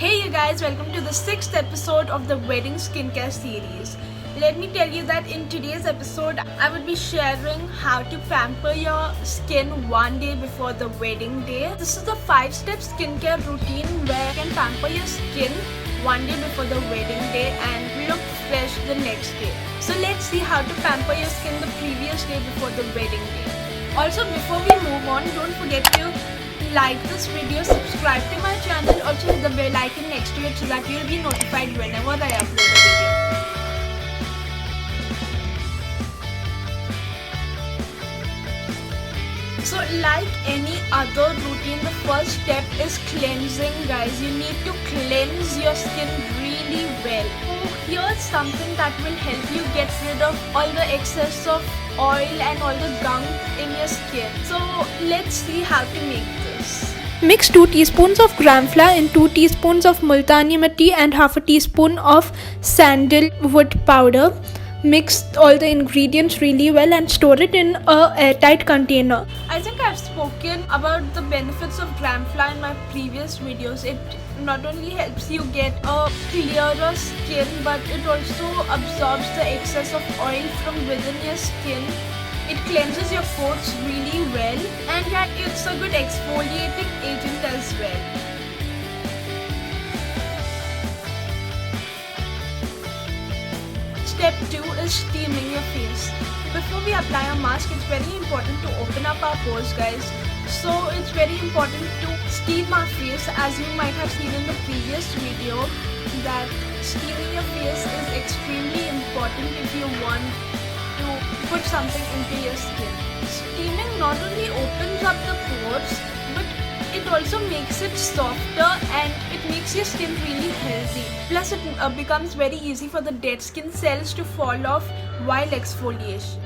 Hey you guys, welcome to the 6th episode of the wedding skincare series. Let me tell you that in today's episode, I would be sharing how to pamper your skin one day before the wedding day. This is a 5-step skincare routine where you can pamper your skin one day before the wedding day and look fresh the next day. So let's see how to pamper your skin the previous day before the wedding day. Also, before we move on, don't forget to like this video, subscribe to my channel, also hit the bell icon next to it so that you'll be notified whenever I upload a video. So like any other routine, the first step is cleansing, guys. You need to cleanse your skin really well. So here's something that will help you get rid of all the excess of oil and all the gunk in your skin. So let's see how to make this. Mix 2 teaspoons of gram flour in 2 teaspoons of multani mitti and half a teaspoon of sandalwood powder. Mix all the ingredients really well and store it in a airtight container. I think I've spoken about the benefits of gram flour in my previous videos. It not only helps you get a clearer skin, but it also absorbs the excess of oil from within your skin. It cleanses your pores really well, and yeah, it's a good exfoliating agent as well. Step 2 is steaming your face. Before we apply a mask, it's very important to open up our pores, guys. So it's very important to steam our face, as you might have seen in the previous video, that steaming your face is extremely important if you want to put something into your skin. Steaming not only opens up the pores, but it also makes it softer and it makes your skin really healthy. Plus it becomes very easy for the dead skin cells to fall off while exfoliation.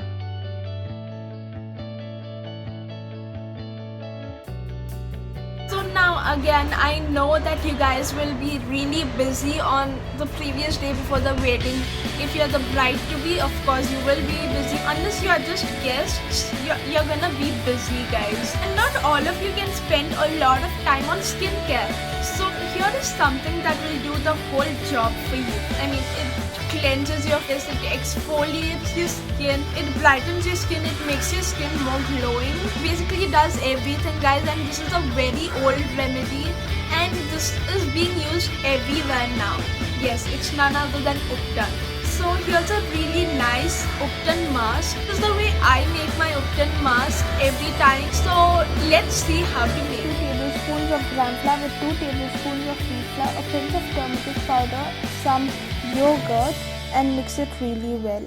So now again, I know that you guys will be really busy on the previous day before the wedding. If you're the bride-to-be, of course you will be busy. Unless you are just guests, you're gonna be busy, guys. And not all of you can spend a lot of time on skincare. So here is something that will do the whole job for you. I mean, it cleanses your face, it exfoliates your skin, it brightens your skin, it makes your skin more glowing. Basically, it does everything, guys, and this is a very old remedy and this is being used everywhere now. Yes, it's none other than ubtan. So here's a really nice ubtan mask. This is the way I make my ubtan mask every time. So let's see how to make 2 tablespoons of gram flour with 2 tablespoons of wheat flour, a pinch of turmeric powder, some yogurt, and mix it really well.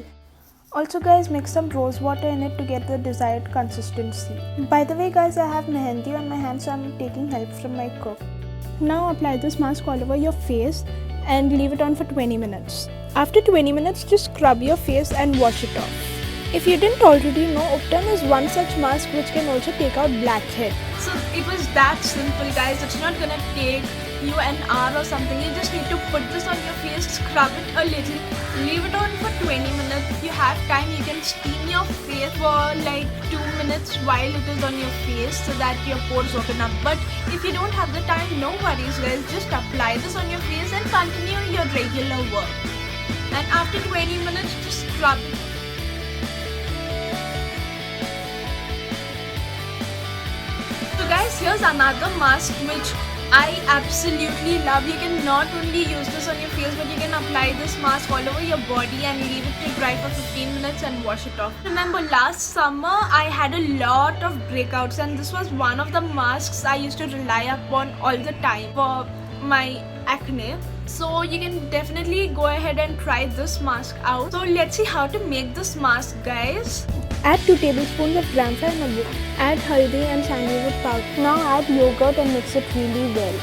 Also guys, mix some rose water in it to get the desired consistency. By the way guys, I have mehendi on my hands, so I'm taking help from my cook. Now apply this mask all over your face and leave it on for 20 minutes. After 20 minutes, just scrub your face and wash it off. If you didn't already know, ubtan is one such mask which can also take out blackhead. So it was that simple, guys. It's not gonna take you an hour or something. You just need to put this on your face, scrub it a little, leave it on for 20 minutes. If you have time, you can steam your face for like 2 minutes while it is on your face so that your pores open up. But if you don't have the time, no worries, guys. Just apply this on your face and continue your regular work. And after 20 minutes, just scrub it. So guys, here's another mask which I absolutely love. You can not only use this on your face, but you can apply this mask all over your body and leave it to dry for 15 minutes and wash it off. Remember last summer I had a lot of breakouts and this was one of the masks I used to rely upon all the time for my acne. So you can definitely go ahead and try this mask out. So let's see how to make this mask, guys. Add 2 tablespoons of gram flour and milk. Add haldi and sandalwood powder. Now add yogurt and mix it really well.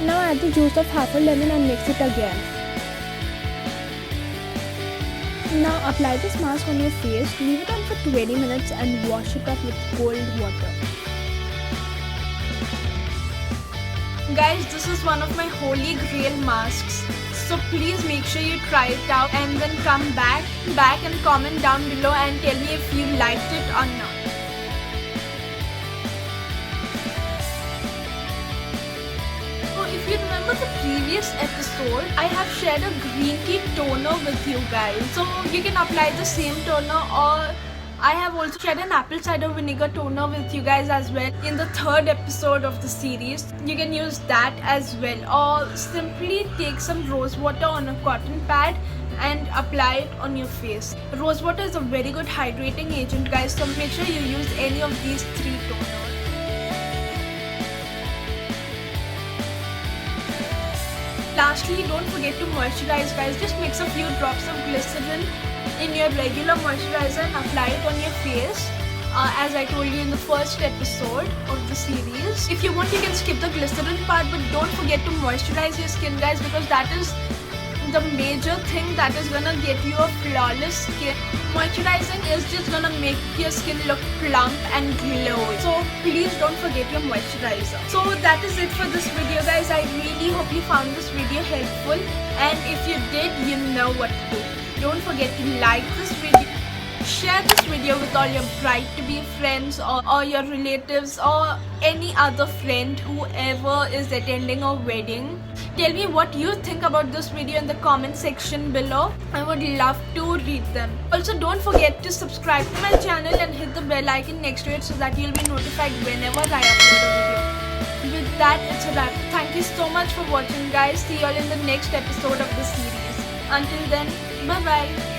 Now add the juice of half a lemon and mix it again. Now apply this mask on your face, leave it on for 20 minutes and wash it off with cold water. Guys, this is one of my holy grail masks. So please make sure you try it out and then come back and comment down below and tell me if you liked it or not. previous episode, I have shared a green tea toner with you guys. So you can apply the same toner, or I have also shared an apple cider vinegar toner with you guys as well in the third episode of the series. You can use that as well, or simply take some rose water on a cotton pad and apply it on your face. Rose water is a very good hydrating agent, guys, so make sure you use any of these 3 toners. Lastly, don't forget to moisturize, guys. Just mix a few drops of glycerin in your regular moisturizer and apply it on your face, as I told you in the first episode of the series. If you want, you can skip the glycerin part, but don't forget to moisturize your skin, guys, because that is the major thing that is gonna get you a flawless skin. Moisturizing is just gonna make your skin look plump and glowy. So please don't forget your moisturizer. So that is it for this video, guys. I really hope you found this video helpful, and if you did, you know what to do. Don't forget to like this video, share this video with all your bride-to-be friends, or your relatives, or any other friend, whoever is attending a wedding. Tell me what you think about this video in the comment section below. I would love to read them. Also, don't forget to subscribe to my channel and hit the bell icon next to it so that you'll be notified whenever I upload a video. With that, it's a wrap. Thank you so much for watching, guys. See you all in the next episode of the series. Until then, bye bye.